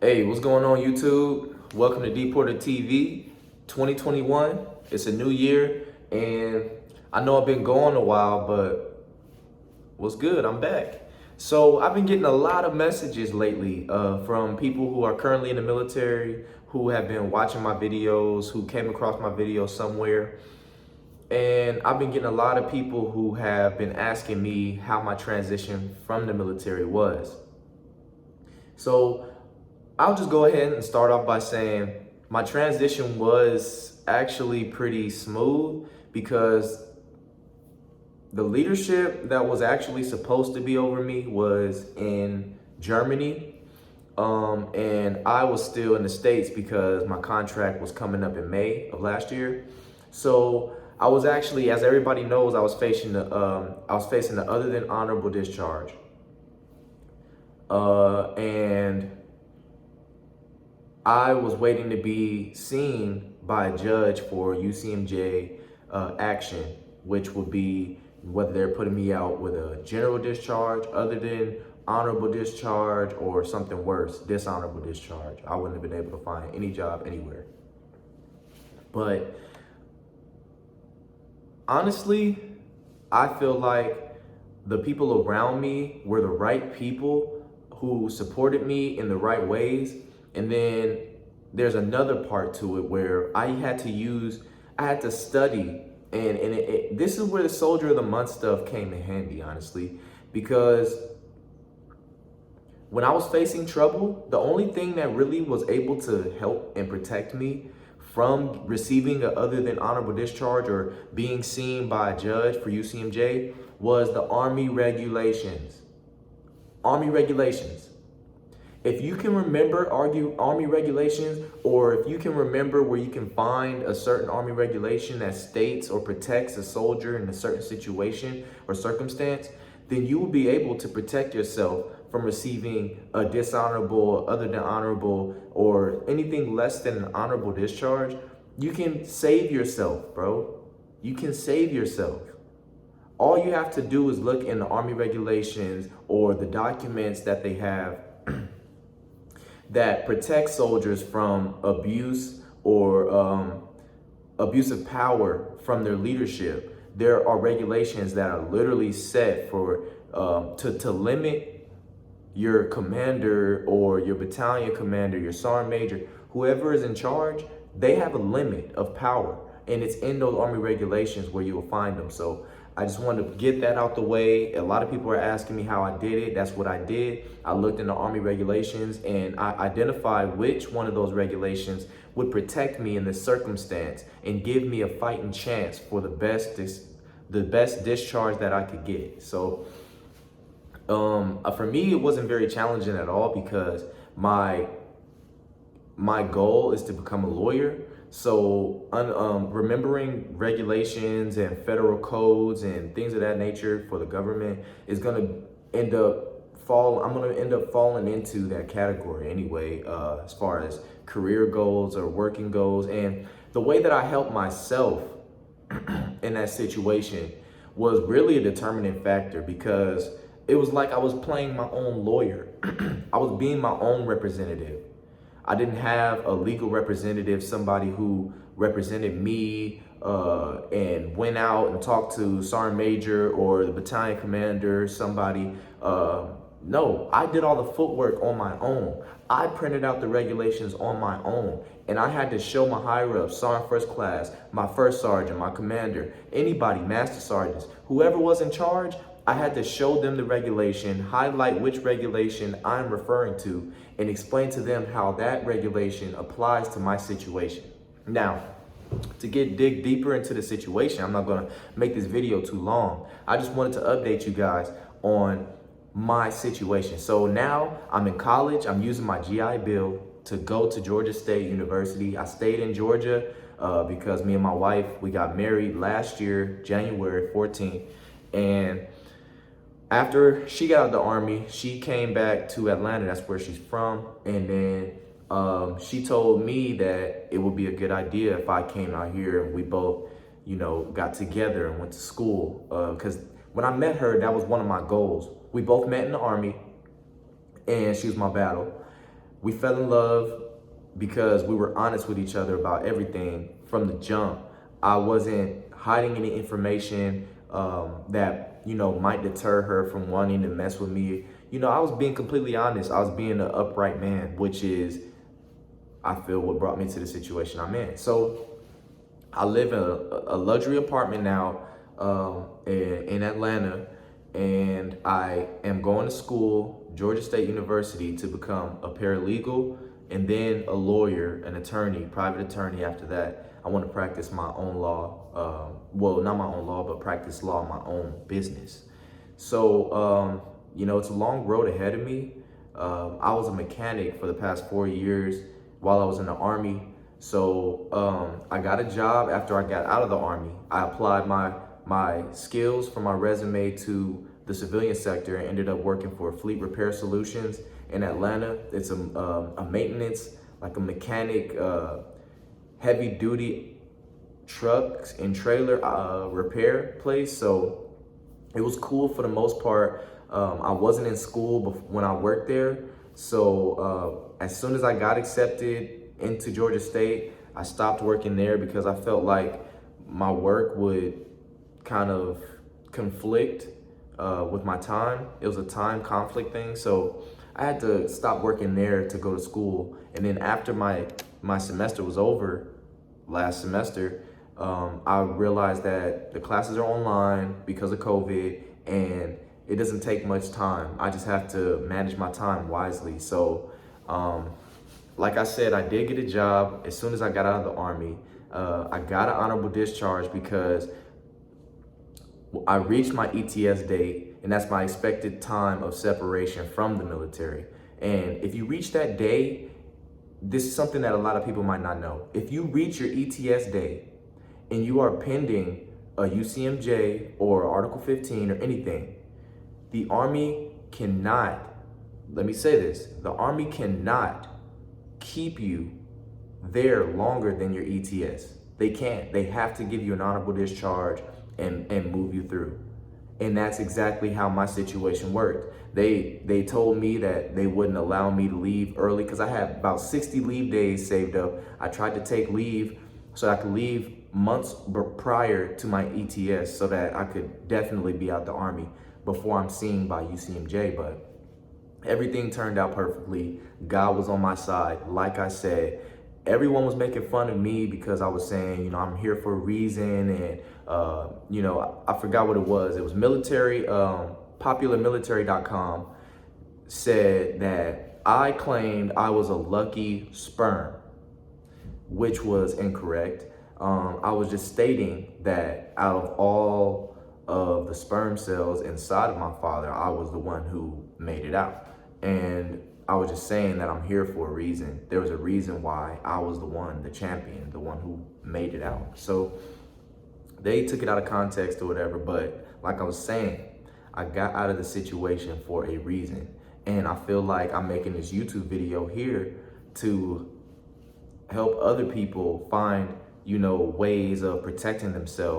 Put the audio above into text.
Hey, what's going on YouTube? Welcome to Deported TV 2021. It's a new year and I know I've been gone a while, but what's good? I'm back. So I've been getting a lot of messages lately from people who are currently in the military, who have been watching my videos, who came across my videos somewhere. And I've been getting a lot of people who have been asking me how my transition from the military was. So I'll just go ahead and start off by saying my transition was actually pretty smooth because the leadership that was actually supposed to be over me was in Germany. And I was still in the States because my contract was coming up in May of last year. So I was actually, as everybody knows, I was facing the other than honorable discharge. And I was waiting to be seen by a judge for UCMJ action, which would be whether they're putting me out with a general discharge, other than honorable discharge, or something worse, dishonorable discharge. I wouldn't have been able to find any job anywhere. But honestly, I feel like the people around me were the right people who supported me in the right ways. And then there's another part to it where I had to study. And this is where the Soldier of the Month stuff came in handy, honestly, because when I was facing trouble, the only thing that really was able to help and protect me from receiving a other than honorable discharge or being seen by a judge for UCMJ was the Army regulations. Army regulations. If you can remember Army regulations, or if you can remember where you can find a certain Army regulation that states or protects a soldier in a certain situation or circumstance, then you will be able to protect yourself from receiving a dishonorable, other than honorable, or anything less than an honorable discharge. You can save yourself, bro. You can save yourself. All you have to do is look in the Army regulations or the documents that they have that protect soldiers from abuse or abuse of power from their leadership. There are regulations that are literally set for to limit your commander or your battalion commander, your sergeant major, whoever is in charge. They have a limit of power, and it's in those Army regulations where you will find them. So I just wanted to get that out the way. A lot of people are asking me how I did it. That's what I did. I looked in the Army regulations and I identified which one of those regulations would protect me in this circumstance and give me a fighting chance for the best discharge that I could get. So for me, it wasn't very challenging at all because my goal is to become a lawyer. So remembering regulations and federal codes and things of that nature for the government is going to end up I'm going to end up falling into that category anyway, as far as career goals or working goals. And the way that I helped myself in that situation was really a determining factor, because it was like I was playing my own lawyer. I was being my own representative. I didn't have a legal representative, somebody who represented me and went out and talked to sergeant major or the battalion commander, somebody. No, I did all the footwork on my own. I printed out the regulations on my own, and I had to show my higher ups, sergeant first class, my first sergeant, my commander, anybody, master sergeants, whoever was in charge. I had to show them the regulation, highlight which regulation I'm referring to, and explain to them how that regulation applies to my situation. Now, to dig deeper into the situation, I'm not gonna make this video too long. I just wanted to update you guys on my situation. So now I'm in college. I'm using my GI Bill to go to Georgia State University. I stayed in Georgia because me and my wife, we got married last year, January 14th. And after she got out of the Army, she came back to Atlanta. That's where she's from. And then she told me that it would be a good idea if I came out here and we both, got together and went to school. Because when I met her, that was one of my goals. We both met in the Army, and she was my battle. We fell in love because we were honest with each other about everything from the jump. I wasn't hiding any information that, might deter her from wanting to mess with me. I was being completely honest. I was being an upright man, which is, I feel, what brought me to the situation I'm in. So I live in a luxury apartment now in Atlanta, and I am going to school, Georgia State University, to become a paralegal and then a lawyer, an attorney, private attorney after that. I want to practice my own law. Well, not my own law, but practice law, my own business. So, it's a long road ahead of me. I was a mechanic for the past 4 years while I was in the Army. So I got a job after I got out of the Army. I applied my skills from my resume to the civilian sector and ended up working for Fleet Repair Solutions in Atlanta. It's a maintenance, like a mechanic, heavy duty trucks and trailer repair place. So it was cool for the most part. I wasn't in school when I worked there. So as soon as I got accepted into Georgia State, I stopped working there because I felt like my work would kind of conflict with my time. It was a time conflict thing. So I had to stop working there to go to school. And then after my semester was over last semester, I realized that the classes are online because of COVID, and it doesn't take much time. I just have to manage my time wisely. So, like I said, I did get a job as soon as I got out of the Army. I got an honorable discharge because I reached my ETS date, and that's my expected time of separation from the military. And if you reach that day, this is something that a lot of people might not know. If you reach your ETS date and you are pending a UCMJ or Article 15 or anything, the Army cannot, let me say this, the Army cannot keep you there longer than your ETS. They can't. They have to give you an honorable discharge and move you through. And that's exactly how my situation worked. They told me that they wouldn't allow me to leave early because I had about 60 leave days saved up. I tried to take leave so I could leave months prior to my ETS so that I could definitely be out the Army before I'm seen by UCMJ. But everything turned out perfectly. God was on my side. Like I said, everyone was making fun of me because I was saying, I'm here for a reason. And, I forgot what it was. It was military, popularmilitary.com said that I claimed I was a lucky sperm, which was incorrect. I was just stating that out of all of the sperm cells inside of my father, I was the one who made it out. And I was just saying that I'm here for a reason. There was a reason why I was the one, the champion, the one who made it out. So they took it out of context or whatever, but like I was saying, I got out of the situation for a reason. And I feel like I'm making this YouTube video here to help other people find, ways of protecting themselves.